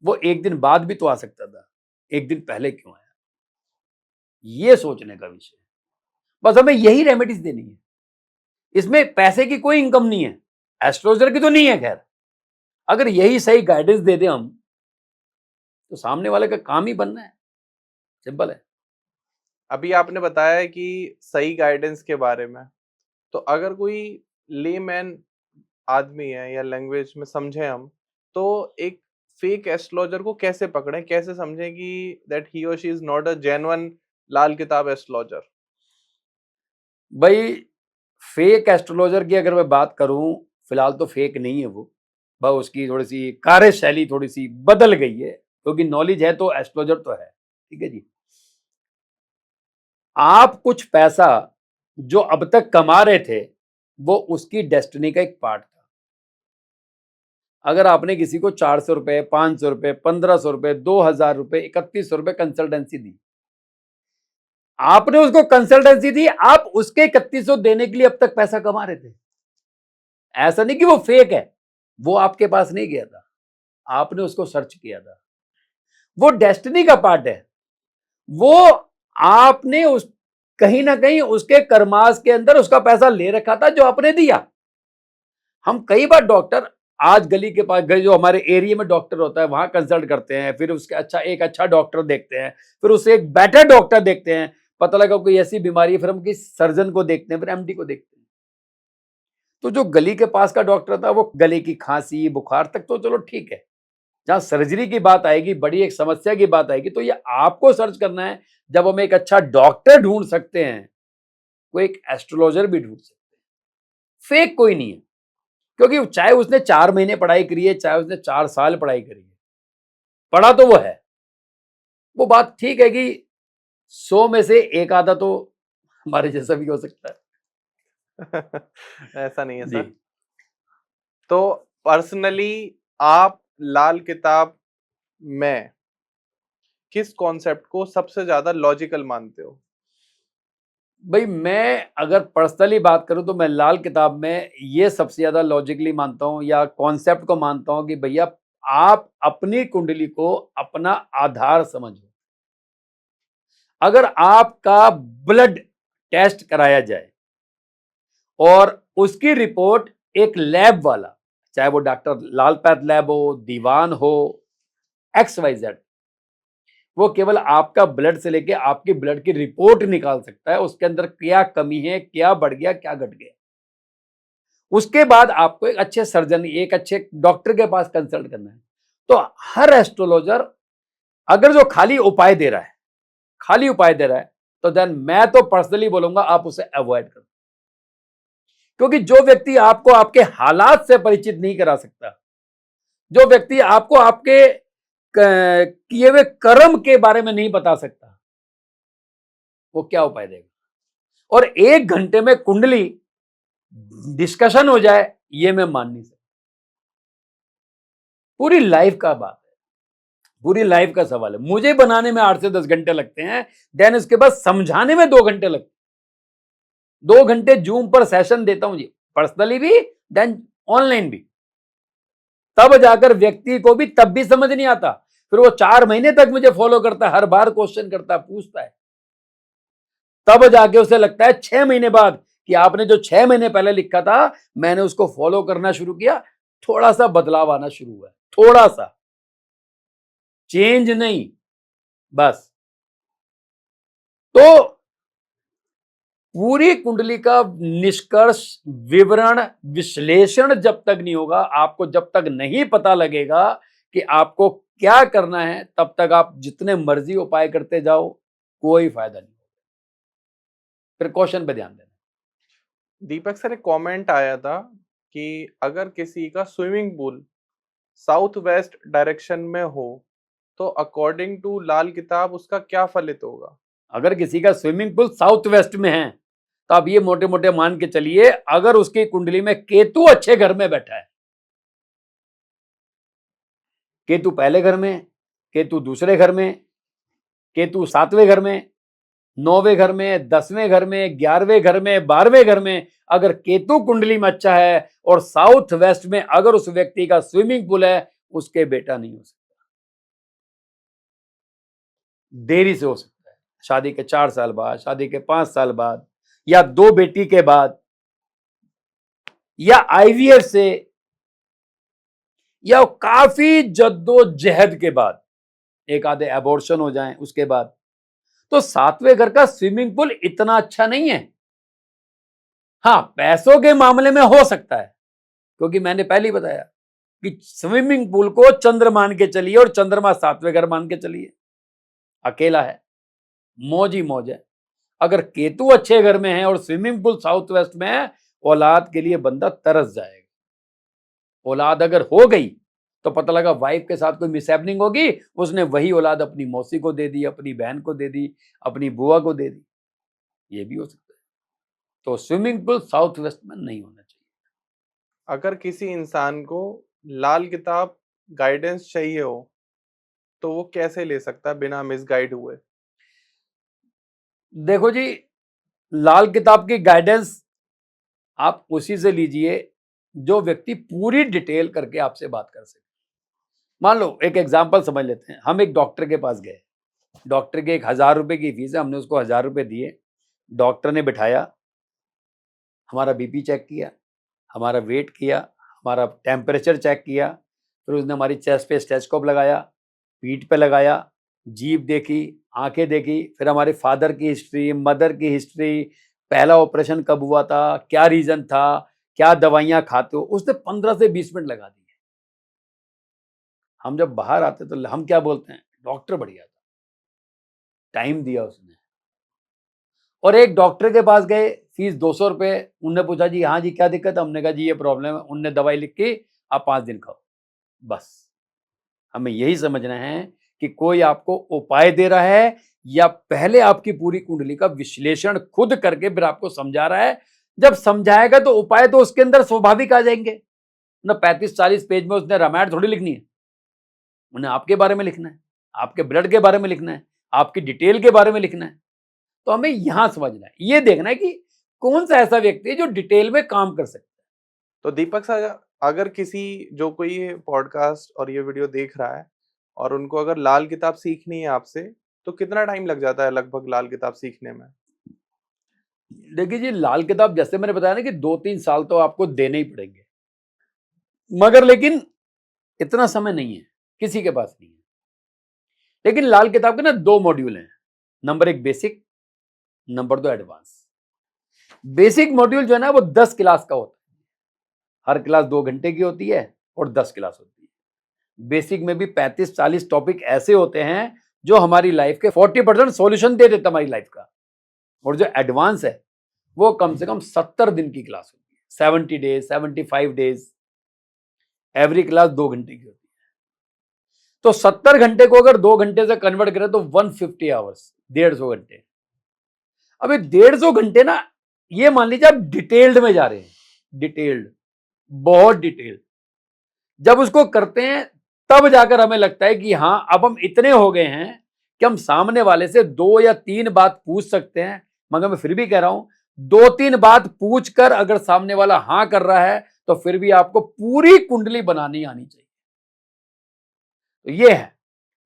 वो एक दिन बाद भी तो आ सकता था, एक दिन पहले क्यों आया? ये सोचने का विषय है। बस हमें यही रेमेडीज देनी है, इसमें पैसे की कोई इनकम नहीं है, एस्ट्रोलॉजर की तो नहीं है। खैर, अगर यही सही गाइडेंस दे दें हम, तो सामने वाले का काम ही बनना है, सिंपल है। अभी आपने बताया कि सही गाइडेंस के बारे में, तो अगर कोई लेमैन आदमी है या लैंग्वेज में समझे हम, तो एक फेक एस्ट्रोलॉजर को कैसे पकड़ें, कैसे समझें कि दैट ही और she is not a genuine Lal Kitab astrologer. भाई, फेक एस्ट्रोलॉजर की अगर मैं बात करूं, फिलहाल तो फेक नहीं है वो, बस उसकी थोड़ी सी कार्यशैली थोड़ी सी बदल गई है, क्योंकि नॉलेज है तो एस्ट्रोलॉजर तो है। ठीक है जी, आप कुछ पैसा जो अब तक कमा रहे थे, वो उसकी डेस्टिनी का एक पार्ट था। अगर आपने किसी को 400 रुपए, 500 रुपए, 1500 रुपए, 2000 रुपए, 3100 रुपए कंसल्टेंसी दी, आपने उसको कंसल्टेंसी दी, आप उसके 3100 देने के लिए अब तक पैसा कमा रहे थे। ऐसा नहीं कि वो फेक है, वो आपके पास नहीं गया था, आपने उसको सर्च किया था। वो डेस्टिनी का पार्ट है, वो आपने उस कहीं ना कहीं उसके कर्मास के अंदर उसका पैसा ले रखा था जो आपने दिया। हम कई बार डॉक्टर, आज गली के पास गए, जो हमारे एरिया में डॉक्टर होता है, वहां कंसल्ट करते हैं, फिर उसके एक अच्छा डॉक्टर देखते हैं, फिर उससे एक बेटर डॉक्टर देखते हैं, पता लगा कोई ऐसी बीमारी है, फिर हम किसी सर्जन को देखते हैं, फिर एमडी को देखते हैं। तो जो गली के पास का डॉक्टर था, वो गले की खांसी बुखार तक तो चलो ठीक है, जहां सर्जरी की बात आएगी, बड़ी एक समस्या की बात आएगी, तो ये आपको सर्च करना है। जब हम एक अच्छा डॉक्टर ढूंढ सकते हैं, वो एक एस्ट्रोलॉजर भी ढूंढ सकते हैं। फेक कोई नहीं है, क्योंकि चाहे उसने 4 महीने पढ़ाई करी है, चाहे उसने 4 साल पढ़ाई करी है, पढ़ा तो वो है। वो बात ठीक है कि 100 में से एक आधा तो हमारे जैसा भी हो सकता है। ऐसा नहीं है जी। सर। तो पर्सनली आप लाल किताब में किस कॉन्सेप्ट को सबसे ज्यादा लॉजिकल मानते हो? भाई मैं अगर पर्सनली बात करूं तो मैं लाल किताब में ये सबसे ज्यादा लॉजिकली मानता हूं, या कॉन्सेप्ट को मानता हूं कि भैया आप अपनी कुंडली को अपना आधार समझो। अगर आपका ब्लड टेस्ट कराया जाए और उसकी रिपोर्ट एक लैब वाला, चाहे वो डॉक्टर लाल पैथ लैब हो, दीवान हो, XYZ, वो केवल आपका ब्लड से लेके आपकी ब्लड की रिपोर्ट निकाल सकता है, उसके अंदर क्या कमी है, क्या बढ़ गया, क्या घट गया। उसके बाद आपको एक अच्छे सर्जन, एक अच्छे डॉक्टर के पास कंसल्ट करना है। तो हर एस्ट्रोलॉजर अगर जो खाली उपाय दे रहा है, खाली उपाय दे रहा है, तो देन मैं तो पर्सनली बोलूंगा आप उसे अवॉइड करो। क्योंकि जो व्यक्ति आपको आपके हालात से परिचित नहीं करा सकता, जो व्यक्ति आपको आपके किए हुए कर्म के बारे में नहीं बता सकता, वो क्या उपाय देगा? और 1 घंटे में कुंडली डिस्कशन हो जाए, ये मैं मान नहीं सकता। पूरी लाइफ का बात है, पूरी लाइफ का सवाल है। मुझे बनाने में 8 से 10 घंटे लगते हैं, देन उसके बाद समझाने में 2 घंटे लगते हैं। 2 घंटे जूम पर सेशन देता हूं जी, पर्सनली भी, देन ऑनलाइन भी। तब जाकर व्यक्ति को भी तब भी समझ नहीं आता, फिर वो 4 महीने तक मुझे फॉलो करता है, हर बार क्वेश्चन करता है, पूछता है। तब जाके उसे लगता है 6 महीने बाद कि आपने जो 6 महीने पहले लिखा था, मैंने उसको फॉलो करना शुरू किया, थोड़ा सा बदलाव आना शुरू हुआ है, थोड़ा सा, चेंज नहीं, बस। तो पूरी कुंडली का निष्कर्ष, विवरण, विश्लेषण जब तक नहीं होगा, आपको जब तक नहीं पता लगेगा कि आपको क्या करना है, तब तक आप जितने मर्जी उपाय करते जाओ, कोई फायदा नहीं। प्रिकॉशन पे ध्यान देना। दीपक सर, एक कमेंट आया था कि अगर किसी का swimming pool south west direction में हो तो अकॉर्डिंग टू लाल किताब उसका क्या फलित होगा? अगर किसी का स्विमिंग पूल साउथ वेस्ट में है, तो आप ये मोटे मोटे मान के चलिए, अगर उसकी कुंडली में केतु अच्छे घर में बैठा है, केतु पहले घर में, केतु दूसरे घर में, केतु 7वें घर में, 9वें घर में, 10वें घर में, 11वें घर में, 12वें घर में, अगर केतु कुंडली में अच्छा है और साउथ वेस्ट में अगर उस व्यक्ति का स्विमिंग पूल है, उसके बेटा नहीं हो सकता। देरी से हो सकता है, शादी के 4 साल बाद, शादी के 5 साल बाद, या 2 बेटी के बाद, या IVF से, या काफी जद्दोजहद के बाद, एक आधे एबॉर्शन हो जाएं उसके बाद। तो 7वें घर का स्विमिंग पूल इतना अच्छा नहीं है। हाँ, पैसों के मामले में हो सकता है, क्योंकि मैंने पहले ही बताया कि स्विमिंग पूल को चंद्र मान के चलिए, और चंद्रमा 7वें घर मान के चलिए। अकेला है, मौज ही मौज है। अगर केतु अच्छे घर में है और स्विमिंग पूल साउथ वेस्ट में है, औलाद के लिए बंदा तरस जाएगा। औलाद अगर हो गई तो पता लगा वाइफ के साथ कोई मिसहैपनिंग होगी, उसने वही औलाद अपनी मौसी को दे दी, अपनी बहन को दे दी, अपनी बुआ को दे दी, ये भी हो सकता है। तो स्विमिंग पूल साउथ वेस्ट में नहीं होना चाहिए। अगर किसी इंसान को लाल किताब गाइडेंस चाहिए हो तो वो कैसे ले सकता है बिना मिसगाइड हुए? देखो जी, लाल किताब की गाइडेंस आप उसी से लीजिए जो व्यक्ति पूरी डिटेल करके आपसे बात कर सके। मान लो एक एग्जांपल समझ लेते हैं, हम एक डॉक्टर के पास गए, डॉक्टर के 1000 रुपए की फीस है, हमने उसको 1000 रुपए दिए। डॉक्टर ने बिठाया, हमारा बीपी चेक किया, हमारा वेट किया, हमारा टेम्परेचर चेक किया, फिर उसने हमारी चेस्ट पे स्टेथोस्कोप लगाया, पीठ पे लगाया, जीभ देखी, आंखें देखी, फिर हमारे फादर की हिस्ट्री, मदर की हिस्ट्री, पहला ऑपरेशन कब हुआ था, क्या रीजन था, क्या दवाइयां खाते हो, उसने 15 से 20 मिनट लगा दिए। हम जब बाहर आते तो हम क्या बोलते हैं, डॉक्टर बढ़िया था, टाइम दिया उसने। और एक डॉक्टर के पास गए, फीस 200 रुपए, उनने पूछा जी हाँ जी क्या दिक्कत है, हमने कहा जी ये प्रॉब्लम है, उनने दवाई लिख के आप 5 दिन खाओ, बस। हमें यही समझना है कि कोई आपको उपाय दे रहा है या पहले आपकी पूरी कुंडली का विश्लेषण खुद करके फिर आपको समझा रहा है। जब समझाएगा तो उपाय तो उसके अंदर स्वाभाविक आ जाएंगे ना। 35-40 पेज में उसने रामायण थोड़ी लिखनी है, उन्हें आपके बारे में लिखना है, आपके ब्लड के बारे में लिखना है, आपकी डिटेल के बारे में लिखना है। तो हमें यहां समझना है, ये देखना है कि कौन सा ऐसा व्यक्ति है जो डिटेल में काम कर सकता है। तो दीपक सर, अगर किसी जो कोई ये पॉडकास्ट और ये वीडियो देख रहा है और उनको अगर लाल किताब सीखनी है आपसे, तो कितना टाइम लग जाता है लगभग लाल किताब सीखने में? देखिए जी, लाल किताब जैसे मैंने बताया ना कि 2-3 साल तो आपको देने ही पड़ेंगे, मगर लेकिन इतना समय नहीं है, किसी के पास नहीं है। लेकिन लाल किताब के ना 2 मॉड्यूल हैं, number 1 basic, number 2 advance. Basic module जो है ना वो 10 क्लास का होता है, हर क्लास 2 घंटे की होती है और 10 क्लास होती है। बेसिक में भी 35-40 टॉपिक ऐसे होते हैं जो हमारी लाइफ के 40% सॉल्यूशन दे देता हमारी लाइफ का। और जो एडवांस है वो कम से कम 70 दिन की क्लास होती है, 70 डेज, 75 डेज, एवरी क्लास 2 घंटे की होती है। तो 70 घंटे को अगर 2 घंटे से कन्वर्ट करें तो 150 आवर्स, 150 घंटे। अब ये 150 घंटे ना, ये मान लीजिए आप डिटेल्ड में जा रहे हैं, डिटेल्ड, बहुत डिटेल्ड। जब उसको करते हैं तब जाकर हमें लगता है कि हाँ अब हम इतने हो गए हैं कि हम सामने वाले से 2 या 3 बात पूछ सकते हैं। मगर मैं फिर भी कह रहा हूं, 2-3 बात पूछकर अगर सामने वाला हाँ कर रहा है तो फिर भी आपको पूरी कुंडली बनानी आनी चाहिए। तो ये है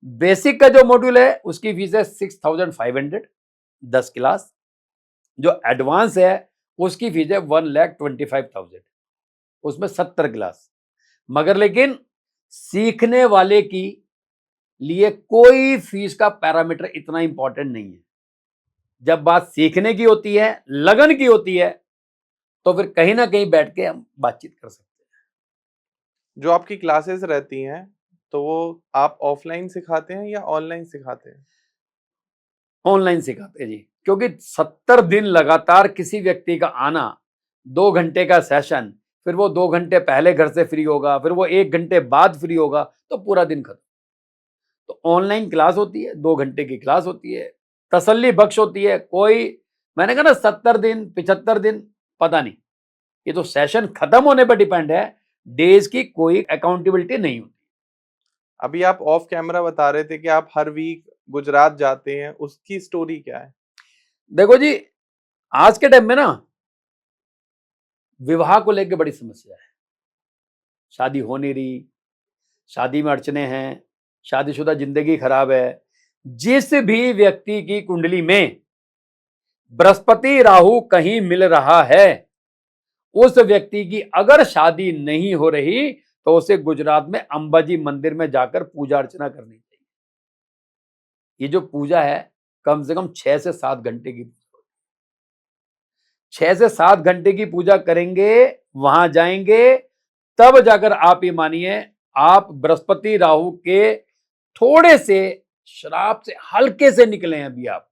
बेसिक का जो मॉड्यूल है, उसकी फीस है 6500, 10 क्लास। जो एडवांस है उसकी फीस है 1,25,000, उसमें 70 क्लास। मगर लेकिन सीखने वाले की लिए कोई फीस का पैरामीटर इतना इंपॉर्टेंट नहीं है। जब बात सीखने की होती है, लगन की होती है, तो फिर कहीं ना कहीं बैठ के हम बातचीत कर सकते जो आपकी क्लासेस रहती हैं, तो वो आप ऑफलाइन सिखाते हैं या ऑनलाइन सिखाते हैं? हैं। ऑनलाइन सिखाते हैं जी, क्योंकि 70 दिन लगातार किसी व्यक्ति का आना, 2 घंटे का सेशन, फिर वो 2 घंटे पहले घर से फ्री होगा, फिर वो 1 घंटे बाद फ्री होगा, तो पूरा दिन खत्म। तो ऑनलाइन क्लास होती है, 2 घंटे की क्लास होती है, तसल्ली बख्श होती है। कोई, मैंने कहा ना 70 दिन 75 दिन, पता नहीं, ये तो सेशन खत्म होने पर डिपेंड है, डेज की कोई अकाउंटेबिलिटी नहीं होती। अभी आप ऑफ कैमरा बता रहे थे कि आप हर वीक गुजरात जाते हैं, उसकी स्टोरी क्या है? देखो जी, आज के टाइम में ना विवाह को लेकर बड़ी समस्या है। शादी हो नहीं रही, शादी में अड़चने हैं, शादीशुदा जिंदगी खराब है। जिस भी व्यक्ति की कुंडली में बृहस्पति राहु कहीं मिल रहा है, उस व्यक्ति की अगर शादी नहीं हो रही तो उसे गुजरात में अंबाजी मंदिर में जाकर पूजा अर्चना करनी चाहिए। ये जो पूजा है कम से कम 6 से 7 घंटे की, 6 से 7 घंटे की पूजा करेंगे, वहां जाएंगे, तब जाकर आप ये मानिए आप बृहस्पति राहु के थोड़े से श्राप से हल्के से निकले हैं। अभी आप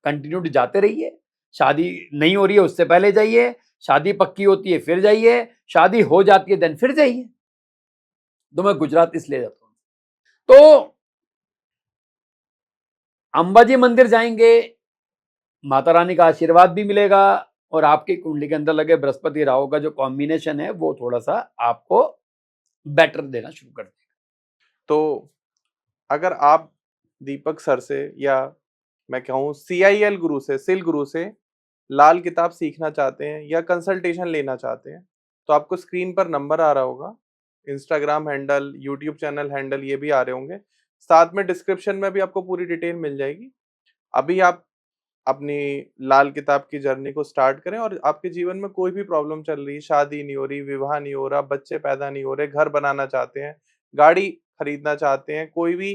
कंटिन्यू जाते रहिए, शादी नहीं हो रही है उससे पहले जाइए, शादी पक्की होती है फिर जाइए, शादी हो जाती है देन फिर जाइए। तो मैं गुजरात इसलिए जाता हूं, तो अंबाजी मंदिर जाएंगे, माता रानी का आशीर्वाद भी मिलेगा और आपकी कुंडली के अंदर लगे बृहस्पति राहु का जो कॉम्बिनेशन है वो थोड़ा सा आपको बेटर देना शुरू कर देगा। तो अगर आप दीपक सर से या मैं कहूँ CIL गुरु से, सिल गुरु से लाल किताब सीखना चाहते हैं या कंसल्टेशन लेना चाहते हैं, तो आपको स्क्रीन पर नंबर आ रहा होगा, Instagram handle, YouTube channel handle ये भी आ रहे होंगे। साथ में डिस्क्रिप्शन में भी आपको पूरी डिटेल मिल जाएगी। अभी आप अपनी लाल किताब की जर्नी को स्टार्ट करें और आपके जीवन में कोई भी प्रॉब्लम चल रही है, शादी नहीं हो रही, विवाह नहीं हो रहा, बच्चे पैदा नहीं हो रहे, घर बनाना चाहते हैं, गाड़ी खरीदना चाहते हैं, कोई भी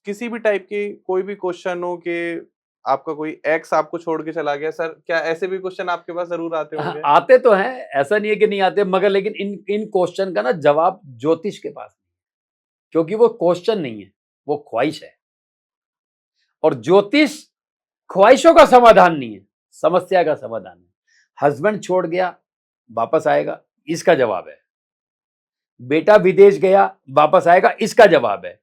किसी भी टाइप की कोई भी क्वेश्चन हो कि आपका कोई एक्स आपको छोड़ के चला गया, सर क्या ऐसे भी क्वेश्चन आपके पास जरूर आते हाँ, होंगे? आते तो हैं, ऐसा नहीं है कि नहीं आते, मगर लेकिन इन इन क्वेश्चन का ना जवाब ज्योतिष के पास नहीं है। क्योंकि वो क्वेश्चन नहीं है, वो ख्वाहिश है। और ज्योतिष ख्वाहिशों का समाधान नहीं है, समस्या का समाधान है। हस्बैंड छोड़ गया, वापस आएगा, इसका जवाब है। बेटा विदेश गया, वापस आएगा, इसका जवाब है।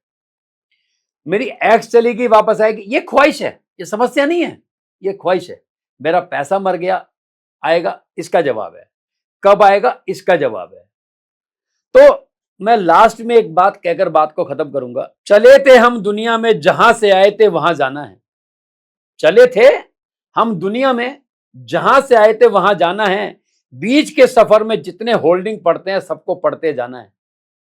मेरी एक्स चली गई, वापस आएगी, ये ख्वाहिश है, ये समस्या नहीं है, ये ख्वाहिश है। मेरा पैसा मर गया, आएगा, इसका जवाब है। कब आएगा, इसका जवाब है। तो मैं लास्ट में एक बात कहकर बात को खत्म करूंगा। चले थे हम दुनिया में, जहां से आए थे वहां जाना है। चले थे हम दुनिया में, जहां से आए थे वहां जाना है। बीच के सफर में जितने होल्डिंग पढ़ते हैं, सबको पढ़ते जाना है।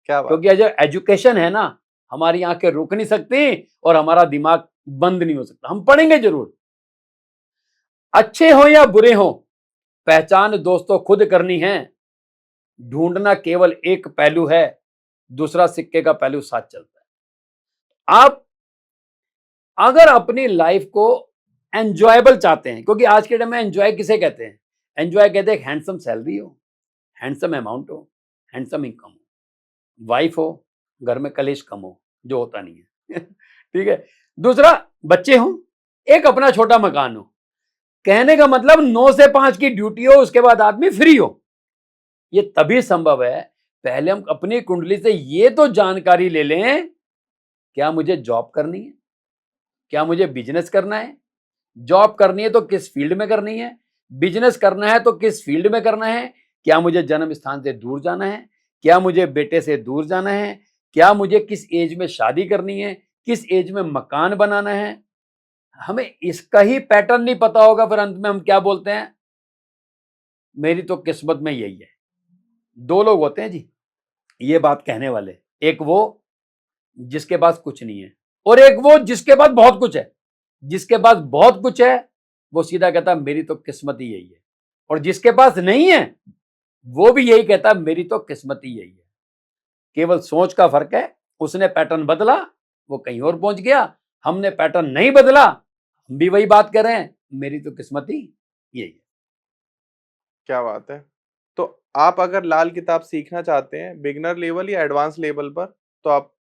क्या बात। क्योंकि जो एजुकेशन है ना, हमारी आंखें रुक नहीं सकती और हमारा दिमाग बंद नहीं हो सकता। हम पढ़ेंगे जरूर। अच्छे हो या बुरे हो, पहचान दोस्तों खुद करनी है। ढूंढना केवल एक पहलू है, दूसरा सिक्के का पहलू साथ चलता है। आप अगर अपनी लाइफ को एंजॉयबल चाहते हैं, क्योंकि आज के टाइम में एंजॉय किसे कहते हैं? एंजॉय कहते हैं हैंडसम सैलरी हो, हैंडसम अमाउंट हो, हैंडसम इनकम हो, वाइफ हो, घर में कलेश कम हो, जो होता नहीं है। ठीक है। दूसरा, बच्चे हो, एक अपना छोटा मकान हो। कहने का मतलब 9 से 5 की ड्यूटी हो, उसके बाद आदमी फ्री हो। ये तभी संभव है, पहले हम अपनी कुंडली से ये तो जानकारी ले लें, क्या मुझे जॉब करनी है, क्या मुझे बिजनेस करना है। जॉब करनी है तो किस फील्ड में करनी है, बिजनेस करना है तो किस फील्ड में करना है, क्या मुझे जन्म स्थान से दूर जाना है, क्या मुझे बेटे से दूर जाना है, क्या मुझे किस एज में शादी करनी है, किस एज में मकान बनाना है। हमें इसका ही पैटर्न नहीं पता होगा, फिर अंत में हम क्या बोलते हैं, मेरी तो किस्मत में यही है। दो लोग होते हैं जी ये बात कहने वाले, एक वो जिसके पास कुछ नहीं है, और एक वो जिसके पास बहुत कुछ है। जिसके पास बहुत कुछ है वो सीधा कहता मेरी तो किस्मत ही यही है, और जिसके पास नहीं है वो भी यही कहता मेरी तो किस्मत ही यही है। केवल सोच का फर्क है, उसने पैटर्न बदला, वो कहीं और पहुंच गया। हमने पैटर्न नहीं बदला, हम भी वही बात कर रहे हैं, मेरी तो किस्मत ही यही है। क्या बात है। तो आप अगर लाल किताब सीखना चाहते हैं बिगनर लेवल या एडवांस लेवल पर, तो आप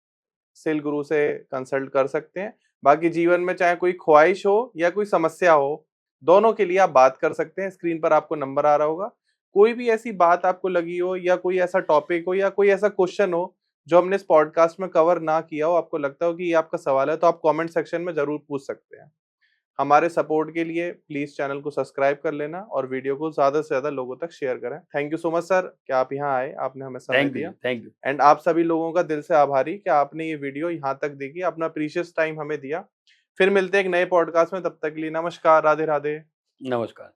सेल गुरु से कंसल्ट कर सकते हैं। बाकी जीवन में चाहे कोई ख्वाहिश हो या कोई समस्या हो, दोनों के लिए आप बात कर सकते हैं। स्क्रीन पर आपको नंबर आ रहा होगा। कोई भी ऐसी बात आपको लगी हो या कोई ऐसा टॉपिक हो या कोई ऐसा क्वेश्चन हो जो हमने इस पॉडकास्ट में कवर ना किया हो, आपको लगता हो कि ये आपका सवाल है, तो आप कमेंट सेक्शन में ज़रूर पूछ सकते हैं। हमारे सपोर्ट के लिए प्लीज़ चैनल को सब्सक्राइब कर लेना और वीडियो को ज़्यादा से ज़्यादा लोगों तक शेयर करें। Thank you so much sir कि आप यहाँ आए, आपने हमें समय थैंक यू, दिया। Thank you. एंड आप सभी लोगों का दिल से आभारी कि आपने ये वीडियो यहाँ तक देखी, अपना प्रीशियस टाइम हमें दिया। फिर मिलते हैं एक नए पॉडकास्ट में, तब तक के लिए नमस्कार, राधे राधे। नमस्कार।